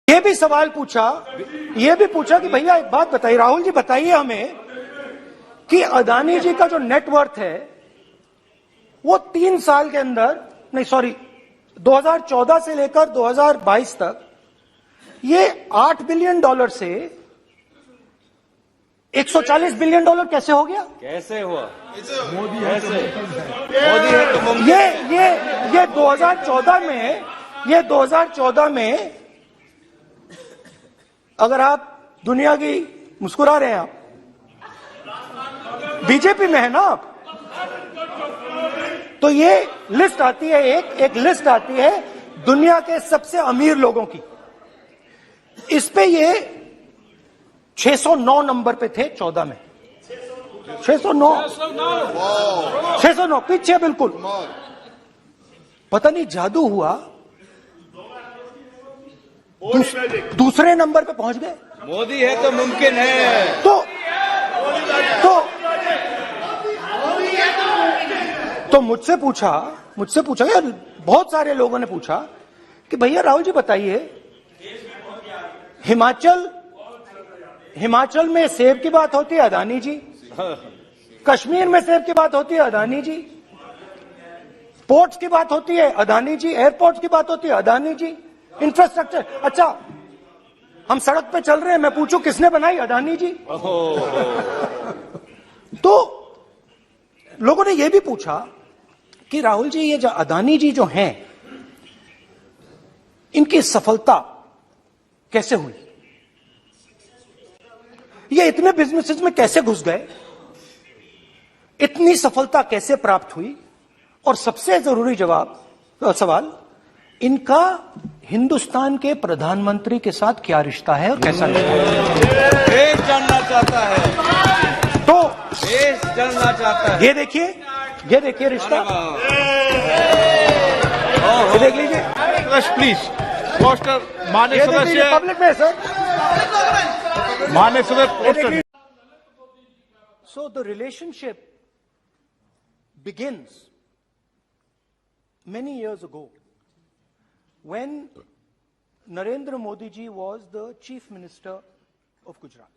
ये भी सवाल पूछा, ये भी पूछा कि भैया एक बात बताइए, राहुल जी बताइए हमें कि अदानी जी का जो नेटवर्थ है वो 3 साल के अंदर, नहीं सॉरी 2014 से लेकर 2022 तक ये $8 बिलियन से $140 बिलियन कैसे हो गया? कैसे हुआ? मोदी कैसे? मोदी है तो मुमकिन। ये 2014 में अगर आप दुनिया की मुस्कुरा रहे हैं, आप बीजेपी में है ना आप, तो ये लिस्ट आती है, एक लिस्ट आती है दुनिया के सबसे अमीर लोगों की। इस पे ये 609 नंबर पे थे 14 में। 609 पीछे बिल्कुल। पता नहीं जादू हुआ, दूसरे नंबर पे पहुंच गए। मोदी है तो मुमकिन है। तो मुझसे पूछा यार, बहुत सारे लोगों ने पूछा कि भैया राहुल जी बताइए, हिमाचल में सेब की बात होती है अदानी जी, कश्मीर में सेब की बात होती है अदानी जी, पोर्ट्स की बात होती है अदानी जी, एयरपोर्ट्स की बात होती है अदानी जी, इंफ्रास्ट्रक्चर। अच्छा, हम सड़क पे चल रहे हैं, मैं पूछूं किसने बनाई? अदानी जी। तो लोगों ने यह भी पूछा कि राहुल जी ये जो अदानी जी जो हैं, इनकी सफलता कैसे हुई? ये इतने बिजनेसेस में कैसे घुस गए? इतनी सफलता कैसे प्राप्त हुई? और सबसे जरूरी सवाल, इनका हिंदुस्तान के प्रधानमंत्री के साथ क्या रिश्ता है और कैसा रिश्ता है? देश जानना चाहता है, तो देश जानना चाहता है। ये देखिए रिश्ता, ये देख लीजिए प्लीज पोस्टर माननीय सदस्य, पब्लिक में सर, माननीय सदस्य poster. So the relationship begins many years ago when Narendra Modi ji was the Chief Minister of Gujarat.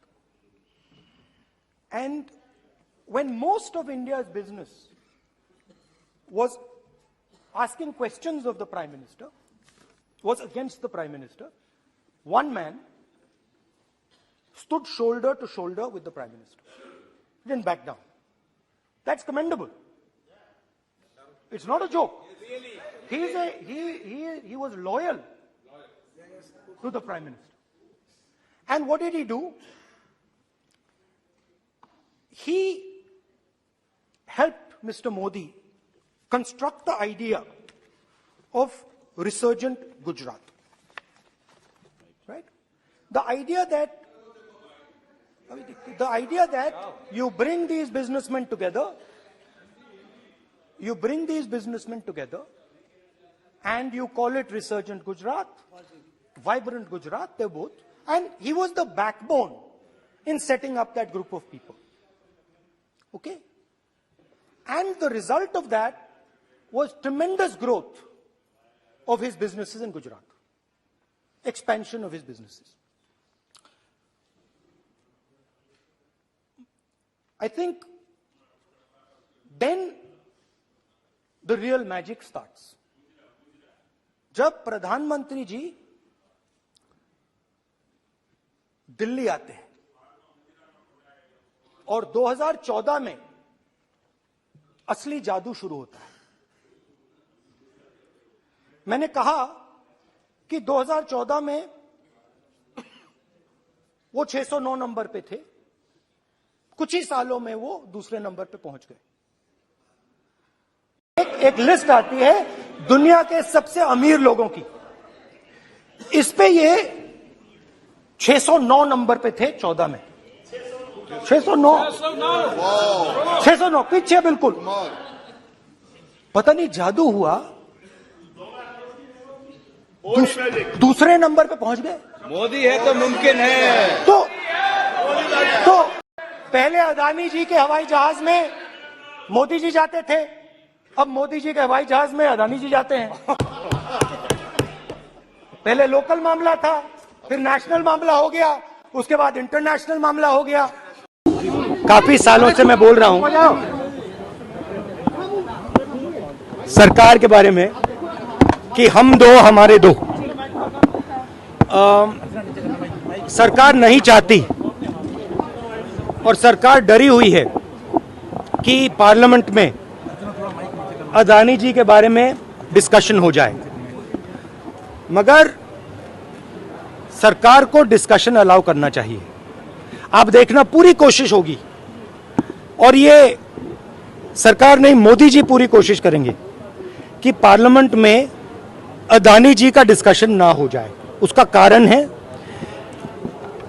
And when most of India's business was asking questions of the Prime Minister, was against the Prime Minister, one man stood shoulder to shoulder with the Prime Minister. He didn't back down. That's commendable. It's not a joke. He was loyal to the Prime Minister. And what did he do? He helped Mr. Modi construct the idea of resurgent Gujarat. Right? The idea that you bring these businessmen together, and you call it resurgent Gujarat, vibrant Gujarat, they're both. And he was the backbone in setting up that group of people. Okay? And the result of that was tremendous growth of his businesses in Gujarat. Expansion of his businesses. I think then the real magic starts. जब प्रधानमंत्री जी दिल्ली आते हैं और 2014 में असली जादू शुरू होता है। मैंने कहा कि 2014 में वो 609 नंबर पे थे, कुछ ही सालों में वो दूसरे नंबर पे पहुंच गए। एक लिस्ट आती है दुनिया के सबसे अमीर लोगों की, इस पे ये 609 नंबर पे थे 14 में। 609 पीछे बिल्कुल। पता नहीं जादू हुआ, दूसरे नंबर पे पहुंच गए। मोदी है तो मुमकिन है। तो पहले अदानी जी के हवाई जहाज में मोदी जी जाते थे, अब मोदी जी के हवाई जहाज में अदानी जी जाते हैं। पहले लोकल मामला था, फिर नेशनल मामला हो गया, उसके बाद इंटरनेशनल मामला हो गया। काफी सालों से मैं बोल रहा हूं सरकार के बारे में कि हम दो हमारे दो। सरकार नहीं चाहती और सरकार डरी हुई है कि पार्लियामेंट में अदानी जी के बारे में डिस्कशन हो जाए, मगर सरकार को डिस्कशन अलाउ करना चाहिए। आप देखना, पूरी कोशिश होगी, और ये सरकार नहीं, मोदी जी पूरी कोशिश करेंगे कि पार्लियामेंट में अदानी जी का डिस्कशन ना हो जाए। उसका कारण है,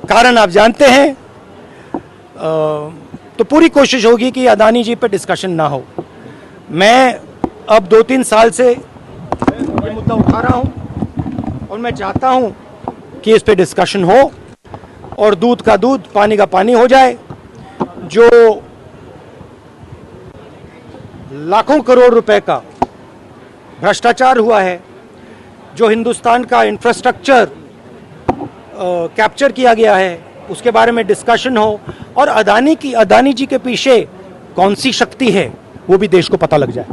कारण आप जानते हैं, तो पूरी कोशिश होगी कि अदानी जी पे डिस्कशन ना हो। मैं अब 2-3 साल से ये मुद्दा उठा रहा हूं और मैं चाहता हूं कि इस पे डिस्कशन हो और दूध का दूध पानी का पानी हो जाए। जो लाखों करोड़ रुपए का भ्रष्टाचार हुआ है, जो हिंदुस्तान का इंफ्रास्ट्रक्चर कैप्चर किया गया है, उसके बारे में डिस्कशन हो, और अदानी जी के पीछे कौन सी शक्ति है वो भी देश को पता लग जाए।